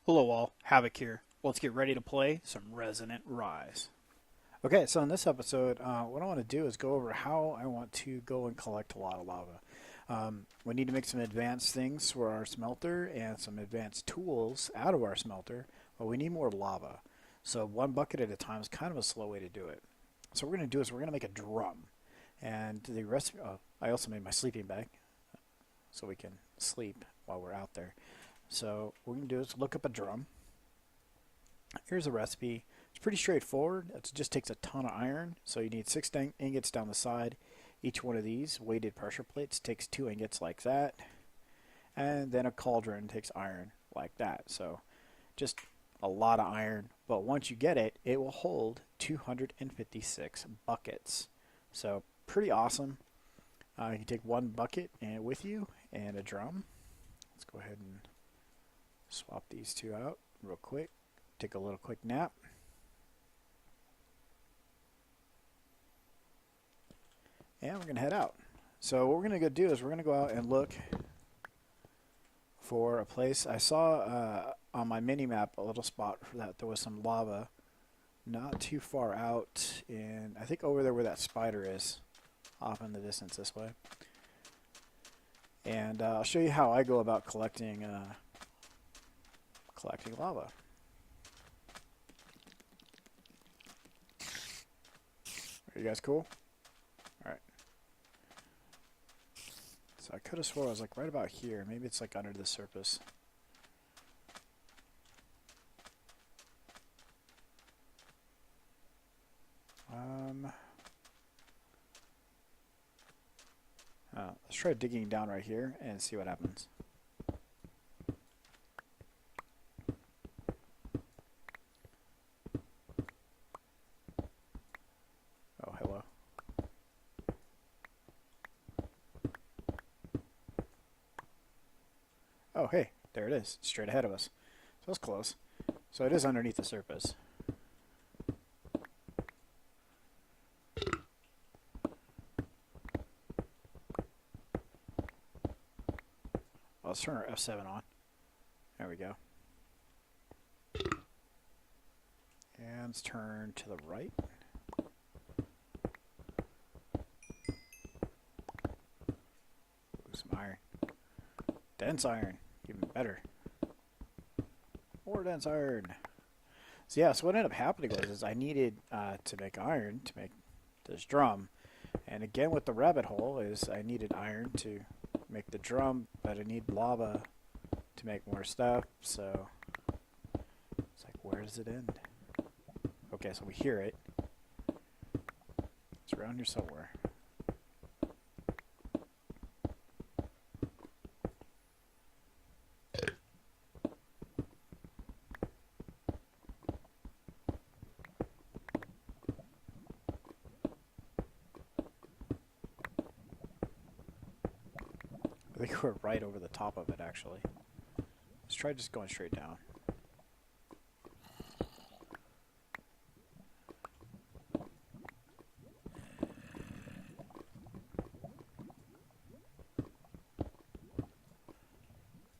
Hello all, Havoc here. Let's get ready to play some Resonant Rise. Okay, so in this episode, what I want to do is go over how I want to go and collect a lot of lava. We need to make some advanced things for our smelter and some advanced tools out of our smelter, but we need more lava. So one bucket at a time is kind of a slow way to do it. So what we're going to do is we're going to make a drum. And the rest, I also made my sleeping bag so we can sleep while we're out there. So what we're going to do is look up a drum. Here's a recipe. It's pretty straightforward. It just takes a ton of iron. So you need 6 ingots down the side. Each one of these weighted pressure plates takes 2 ingots like that. And then a cauldron takes iron like that. So just a lot of iron. But once you get it, it will hold 256 buckets. So pretty awesome. You can take one bucket with you and a drum. Let's go ahead and swap these two out real quick. Take a little quick nap. And we're going to head out. So what we're going to go do is we're going to go out and look for a place. I saw on my mini map a little spot for that there was some lava not too far out in, I think over there where that spider is, off in the distance this way. And I'll show you how I go about collecting lava. Are you guys cool? Alright. So I could have swore I was like right about here. Maybe it's like under the surface. Let's try digging down right here and see what happens. Oh, hello. Oh, hey, there it is, straight ahead of us. So it's close. So it is underneath the surface. Let's turn our S01 on. There we go. And let's turn to the right. Ooh, some iron. Dense iron. Even better. More dense iron. So yeah, so what ended up happening was I needed to make iron to make this drum. And again with the rabbit hole is I needed iron to make the drum, but I need lava to make more stuff, so it's like, where does it end? Okay, so we hear it. It's around here somewhere. I think we're right over the top of it, actually. Let's try just going straight down.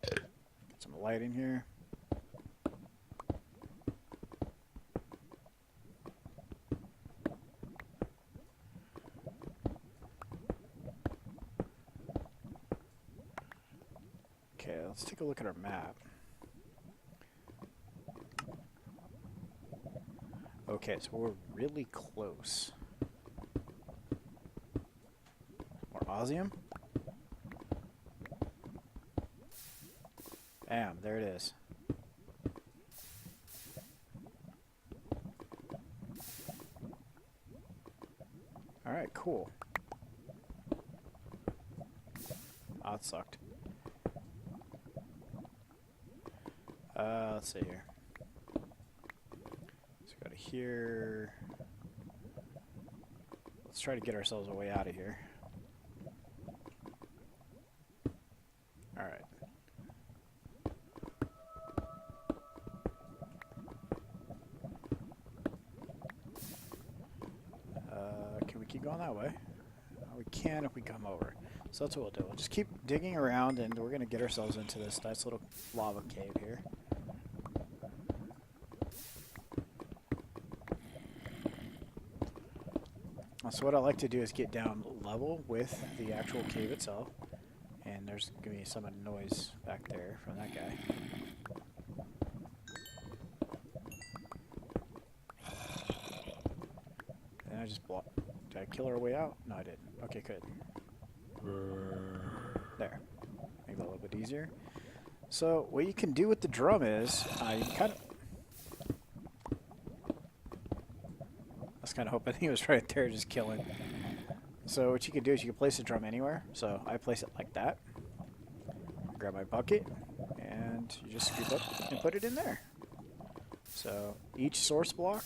Get some light in here. Okay, let's take a look at our map. Okay, so we're really close. More osmium. Bam, there it is. Alright, cool. Oh, it sucked. Let's see here. Let's go to here. Let's try to get ourselves a way out of here. Alright. Can we keep going that way? We can if we come over. So that's what we'll do. We'll just keep digging around, and we're going to get ourselves into this nice little lava cave here. So what I like to do is get down level with the actual cave itself. And there's going to be some noise back there from that guy. And I just blocked. Did I kill her way out? No, I didn't. Okay, good. There. Make that a little bit easier. So what you can do with the drum is, you kind of... I was kind of hoping he was right there just killing. So what you can do is you can place the drum anywhere. So I place it like that. Grab my bucket, and you just scoop up and put it in there. So each source block,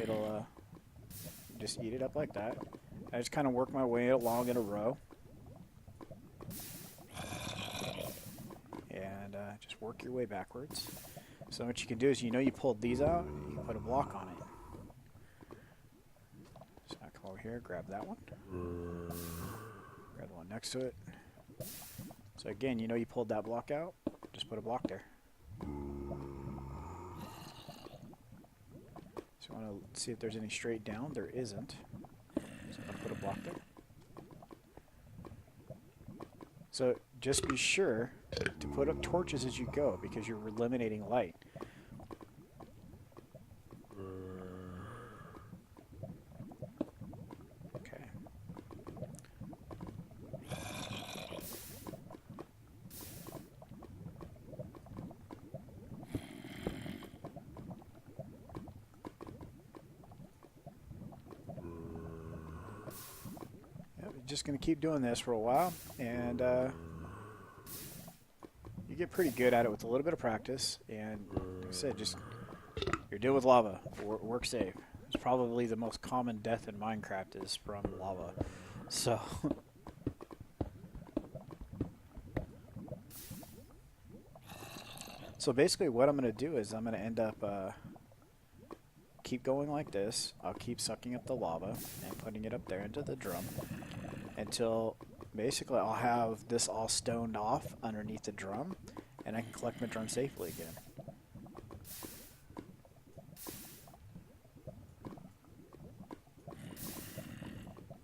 it'll just eat it up like that. I just kind of work my way along in a row. And just work your way backwards. So what you can do is, you pulled these out, you can put a block on it. So I come over here, grab that one. Grab the one next to it. So again, you pulled that block out, just put a block there. So I want to see if there's any straight down. There isn't. So I'm going to put a block there. So just be sure to put up torches as you go, because you're eliminating light. Okay. Just going to keep doing this for a while, and you get pretty good at it with a little bit of practice. And like I said, just you're dealing with lava. Work safe. It's probably the most common death in Minecraft is from lava. So so basically what I'm going to do is I'm going to end up keep going like this. I'll keep sucking up the lava and putting it up there into the drum until basically I'll have this all stoned off underneath the drum, and I can collect my drum safely again.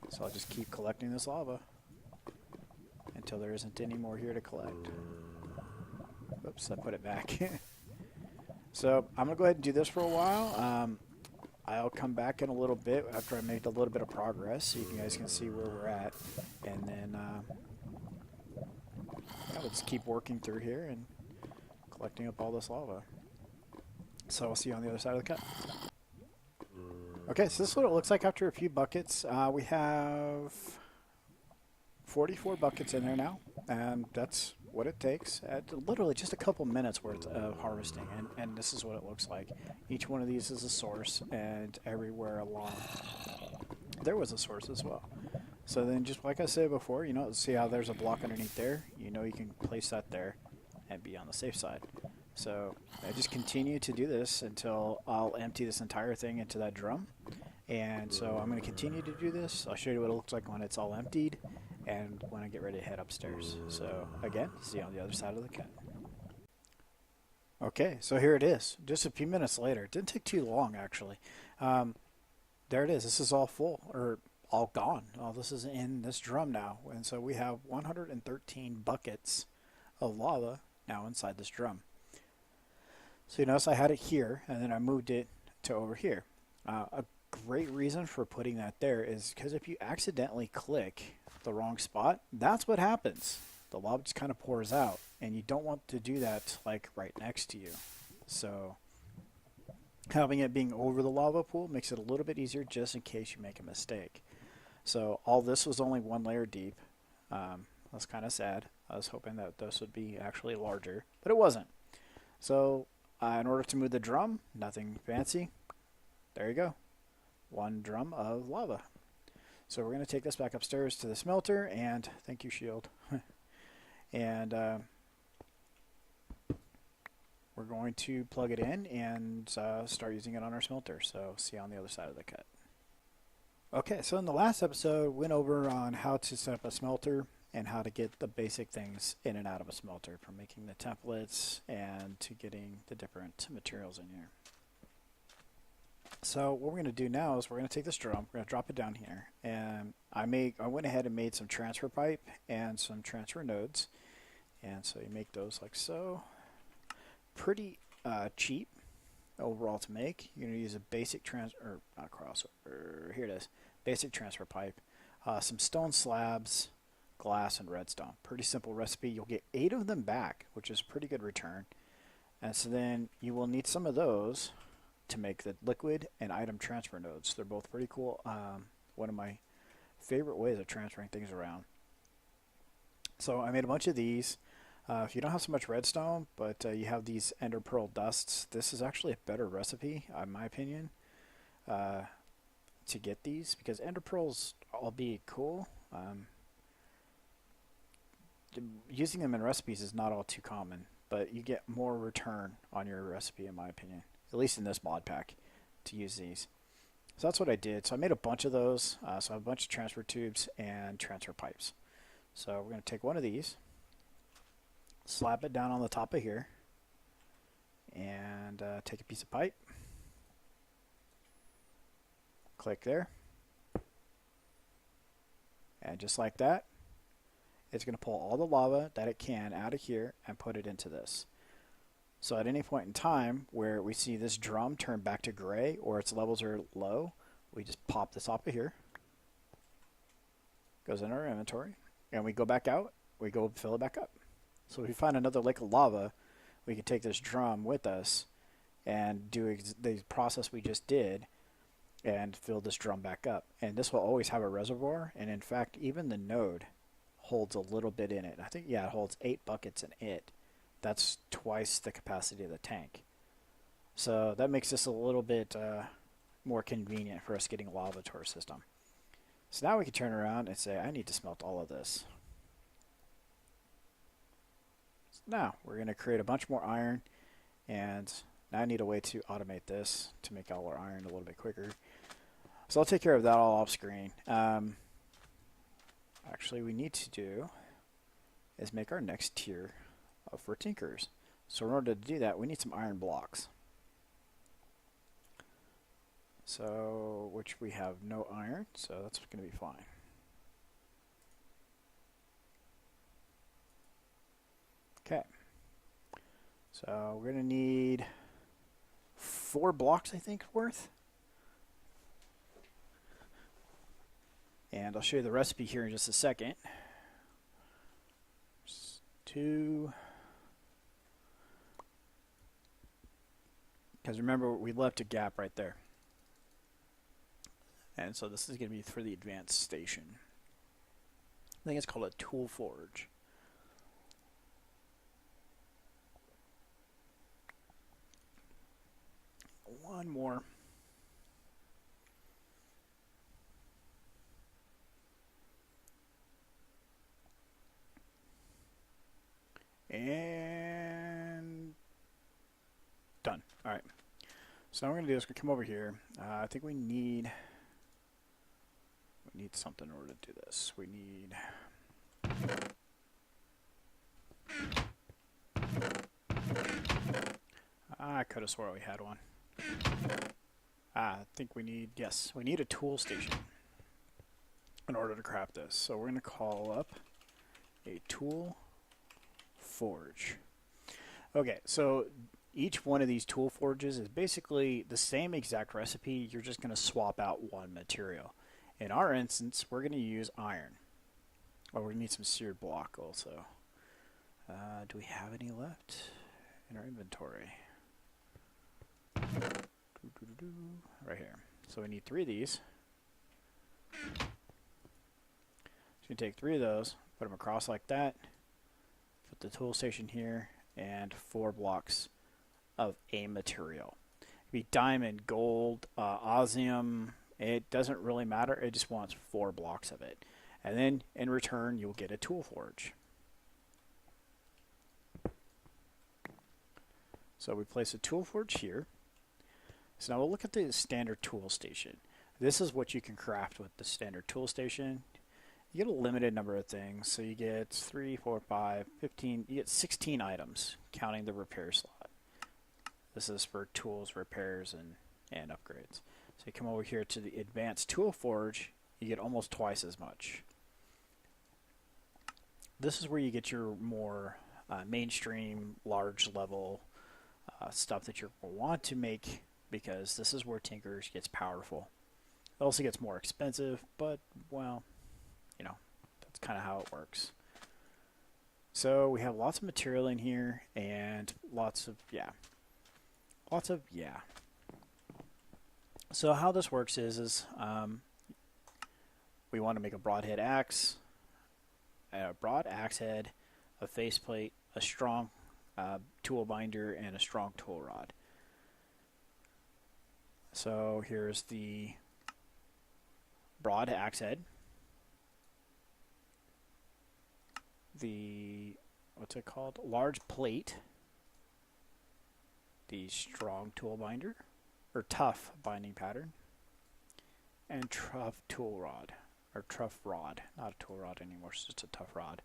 So I'll just keep collecting this lava until there isn't any more here to collect. Oops, I put it back. So I'm going to go ahead and do this for a while. I'll come back in a little bit after I make a little bit of progress so you guys can see where we're at. And then we'll just keep working through here and collecting up all this lava. So I'll see you on the other side of the cut. Okay, so this is what it looks like after a few buckets. We have 44 buckets in there now, and that's what it takes at literally just a couple minutes worth of harvesting, and this is what it looks like. Each one of these is a source, and everywhere along there was a source as well. So then, just like I said before, see how there's a block underneath there? You can place that there and be on the safe side. So I just continue to do this until I'll empty this entire thing into that drum. And so I'm going to continue to do this. I'll show you what it looks like when it's all emptied and when I get ready to head upstairs. So again, see you on the other side of the cut. Okay, so here it is. Just a few minutes later. It didn't take too long, actually. There it is. This is all full, or all gone. All this is in this drum now. And so we have 113 buckets of lava now inside this drum. So you notice I had it here, and then I moved it to over here. A great reason for putting that there is because if you accidentally click the wrong spot, that's what happens. The lava just kind of pours out, and you don't want to do that like right next to you. So having it being over the lava pool makes it a little bit easier just in case you make a mistake. So all this was only one layer deep. That's kind of sad. I was hoping that this would be actually larger, but it wasn't. So in order to move the drum, nothing fancy. There you go. One drum of lava. So we're going to take this back upstairs to the smelter, and thank you, Shield. And we're going to plug it in and start using it on our smelter. So see you on the other side of the cut. Okay, so in the last episode, we went over on how to set up a smelter and how to get the basic things in and out of a smelter, from making the templates and to getting the different materials in here. So what we're going to do now is we're going to take this drum, we're going to drop it down here, and I went ahead and made some transfer pipe and some transfer nodes, and so you make those like so. Pretty cheap overall to make. You're going to use a basic here it is, basic transfer pipe, some stone slabs, glass, and redstone. Pretty simple recipe. You'll get 8 of them back, which is pretty good return. And so then you will need some of those to make the liquid and item transfer nodes. They're both pretty cool. One of my favorite ways of transferring things around. So I made a bunch of these. If you don't have so much redstone, but you have these ender pearl dusts, this is actually a better recipe, in my opinion, to get these, because ender pearls, albeit cool, using them in recipes is not all too common, but you get more return on your recipe, in my opinion, at least in this mod pack, to use these. So that's what I did. So I made a bunch of those. So I have a bunch of transfer tubes and transfer pipes. So we're going to take one of these, slap it down on the top of here, and take a piece of pipe, click there, and just like that, it's going to pull all the lava that it can out of here and put it into this. So at any point in time where we see this drum turn back to gray or its levels are low, we just pop this off of here, goes in our inventory, and we go back out, we go fill it back up. So if we find another lake of lava, we can take this drum with us and do the process we just did and fill this drum back up. And this will always have a reservoir, and in fact, even the node holds a little bit in it. I think, yeah, it holds 8 buckets in it. That's twice the capacity of the tank. So that makes this a little bit more convenient for us getting lava to our system. So now we can turn around and say, I need to smelt all of this. Now we're going to create a bunch more iron, and now I need a way to automate this to make all our iron a little bit quicker. So I'll take care of that all off screen. Actually, we need to do is make our next tier for tinkers. So in order to do that, we need some iron blocks. So, which we have no iron, so that's going to be fine. Okay, so we're going to need 4 blocks, I think, worth. And I'll show you the recipe here in just a second. Just 2. Because remember, we left a gap right there. And so this is going to be for the advanced station. I think it's called a tool forge. One more. And done. All right. So what we're going to do is we're going to come over here. I think we need something in order to do this. We need I could have swore we had one. I think we need, yes, we need a tool station in order to craft this. So we're going to call up a tool forge. Okay, so each one of these tool forges is basically the same exact recipe. You're just going to swap out one material. In our instance, we're going to use iron. Oh, we need some seared block also. Do we have any left in our inventory? Right here. So we need 3 of these. So you take 3 of those, put them across like that, put the tool station here, and 4 blocks of a material. It could be diamond, gold, osmium. It doesn't really matter. It just wants 4 blocks of it. And then in return, you'll get a tool forge. So we place a tool forge here. So now we'll look at the standard tool station. This is what you can craft with the standard tool station. You get a limited number of things. So you get 3, 4, 5, 15, you get 16 items, counting the repair slot. This is for tools, repairs, and and upgrades. So you come over here to the Advanced Tool Forge, you get almost twice as much. This is where you get your more mainstream, large level stuff that you want to make, because this is where Tinkers gets powerful. It also gets more expensive, but, well, you know, that's kind of how it works. So we have lots of material in here and lots of, yeah. So how this works is we want to make a broadhead axe, a broad axe head, a faceplate, a strong tool binder, and a strong tool rod. So here's the broad axe head, the, what's it called, large plate, the strong tool binder, or tough binding pattern, and tough tool rod, or tough rod, not a tool rod anymore, it's just a tough rod.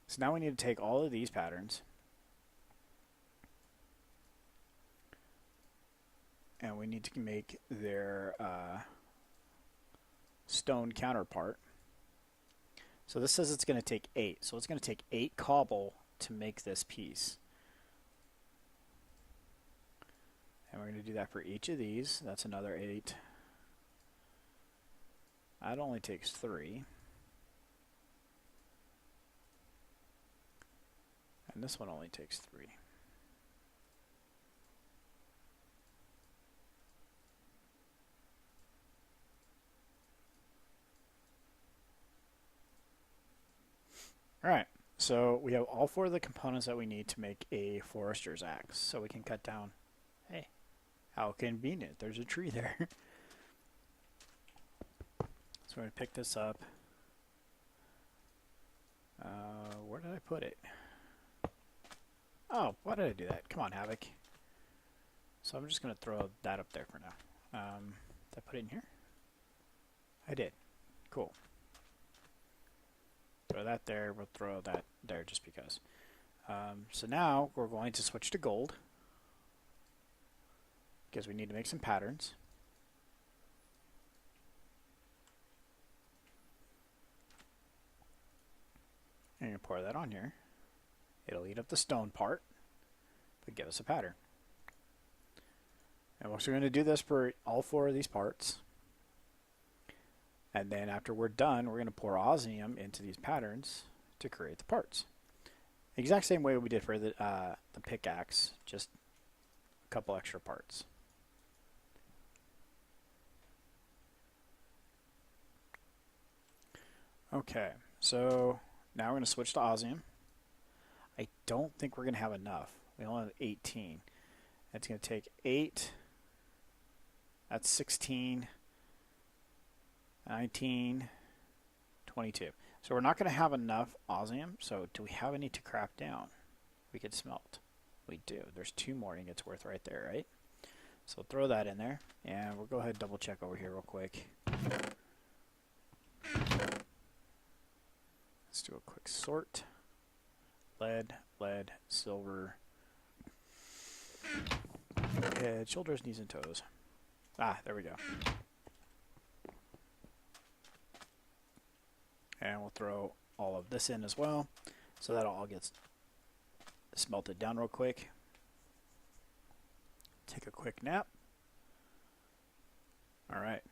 So now we need to take all of these patterns and we need to make their stone counterpart. So this says it's going to take 8. So it's going to take 8 cobble to make this piece. And we're going to do that for each of these. That's another 8. That only takes 3. And this one only takes 3. Alright, so we have all 4 of the components that we need to make a forester's axe. So we can cut down, hey, how convenient, there's a tree there. So we're going to pick this up. Where did I put it? Oh, why did I do that? Come on, Havoc. So I'm just going to throw that up there for now. Did I put it in here? I did. Cool. Throw that there. We'll throw that there just because. So now we're going to switch to gold, because we need to make some patterns. And you pour that on here. It'll eat up the stone part, but give us a pattern. And we're also going to do this for all 4 of these parts. And then after we're done, we're going to pour osmium into these patterns to create the parts. The exact same way we did for the pickaxe, just a couple extra parts. Okay, so now we're going to switch to osmium. I don't think we're going to have enough. We only have 18. That's going to take 8. That's 16. 19, 22. So we're not going to have enough osmium. So do we have any to craft down? We could smelt. We do. There's 2 more ingots worth right there, right? So we'll throw that in there. And we'll go ahead and double check over here real quick. Let's do a quick sort. Lead, silver. Head, shoulders, knees, and toes. Ah, there we go. And we'll throw all of this in as well, so that all gets smelted down real quick. Take a quick nap. Alright.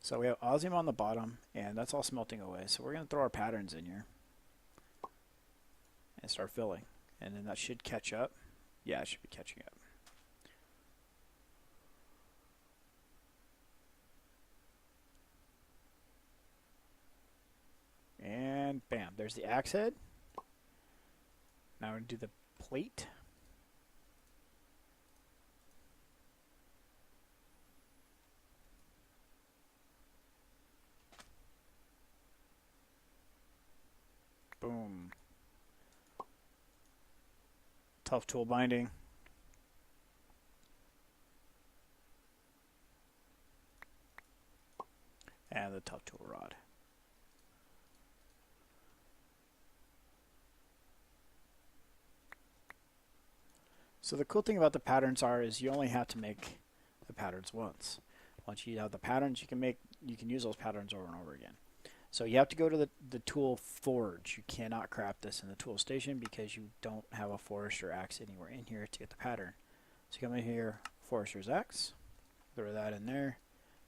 So we have osmium on the bottom, and that's all smelting away. So we're going to throw our patterns in here and start filling. And then that should catch up. Yeah, it should be catching up. And bam, there's the axe head. Now we're going to do the plate. Boom. Tough tool binding. And the tough tool rod. So the cool thing about the patterns is you only have to make patterns once. Once you have the patterns, you can use those patterns over and over again. So you have to go to the tool Forge. You cannot craft this in the tool station because you don't have a Forester axe anywhere in here to get the pattern. So you come in here, Forester's axe, throw that in there,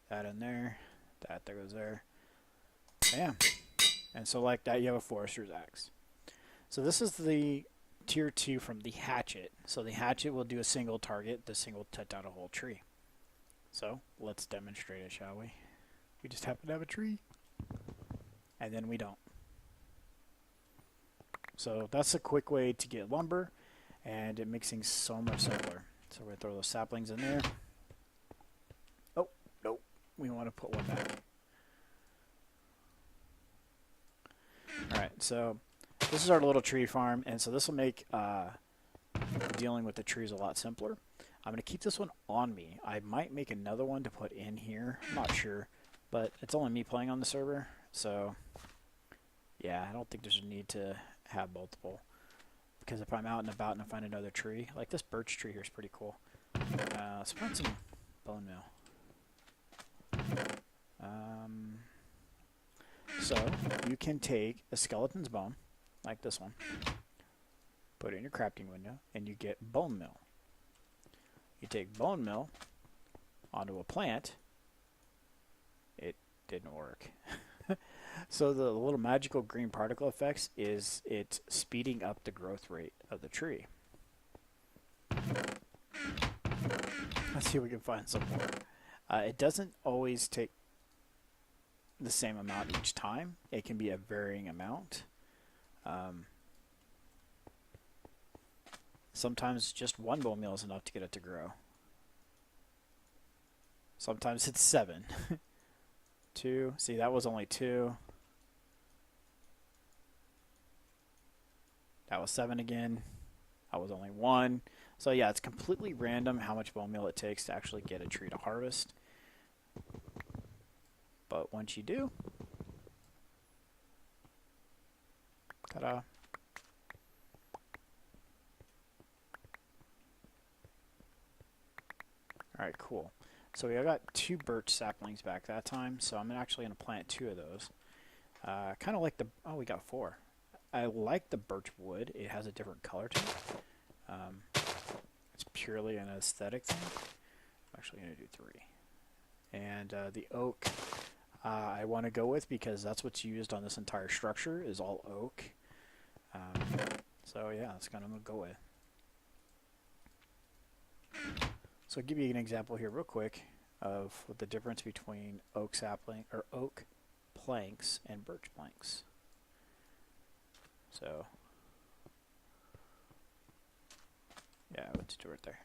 that in there, that goes there. Bam. And so like that, you have a Forester's axe. So this is the tier 2 from the hatchet. So the hatchet will do a single target. The single will touch out a whole tree. So let's demonstrate it, shall we? We just happen to have a tree. And then we don't. So that's a quick way to get lumber, and it makes things so much simpler. So we're going to throw those saplings in there. Oh, nope. We want to put one back. Alright, so this is our little tree farm, and so this will make dealing with the trees a lot simpler. I'm going to keep this one on me. I might make another one to put in here. I'm not sure, but it's only me playing on the server, so yeah, I don't think there's a need to have multiple. Because if I'm out and about and I find another tree, like this birch tree here is pretty cool. Let's find some bone meal. So you can take a skeleton's bone, like this one, put it in your crafting window, and you get bone meal. You take bone meal onto a plant. It didn't work. So the little magical green particle effects is it's speeding up the growth rate of the tree. Let's see if we can find some more. It doesn't always take the same amount each time. It can be a varying amount. Sometimes just one bone meal is enough to get it to grow. Sometimes it's 7. 2. See, that was only 2. That was 7 again. That was only 1. So yeah, it's completely random how much bone meal it takes to actually get a tree to harvest. But once you do, ta-da. Alright, cool. So we got 2 birch saplings back that time, so I'm actually going to plant 2 of those. Kind of like the... Oh, we got 4. I like the birch wood. It has a different color to it. It's purely an aesthetic thing. I'm actually going to do 3. And the oak I want to go with because that's what's used on this entire structure is all oak. So yeah, that's kind of what I'm going to go with. So I'll give you an example here real quick of what the difference between oak sapling or oak planks and birch planks. So yeah, I would do it there.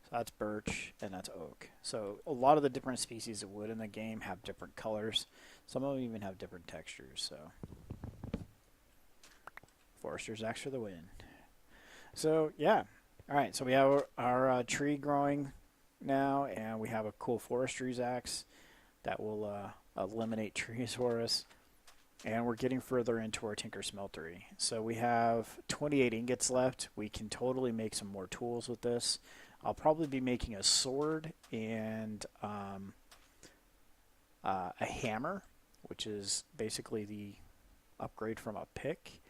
So that's birch and that's oak. So a lot of the different species of wood in the game have different colors. Some of them even have different textures. So Forester's axe for the win. So yeah, all right. So we have our tree growing now, and we have a cool forestry's axe that will eliminate trees for us. And we're getting further into our Tinker Smeltery. So we have 28 ingots left. We can totally make some more tools with this. I'll probably be making a sword and a hammer, which is basically the upgrade from a pick.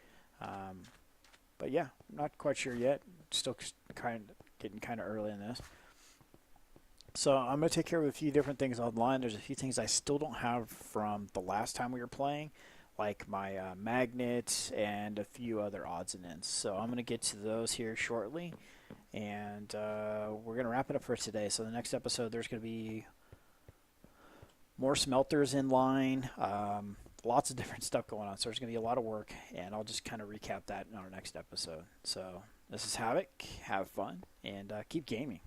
But yeah, I'm not quite sure yet. Still getting kind of early in this. So I'm going to take care of a few different things online. There's a few things I still don't have from the last time we were playing, like my magnets and a few other odds and ends. So I'm going to get to those here shortly. And we're going to wrap it up for today. So the next episode, there's going to be more smelters in line, lots of different stuff going on. So there's going to be a lot of work, and I'll just kind of recap that in our next episode. So this is Havoc. Have fun, and keep gaming.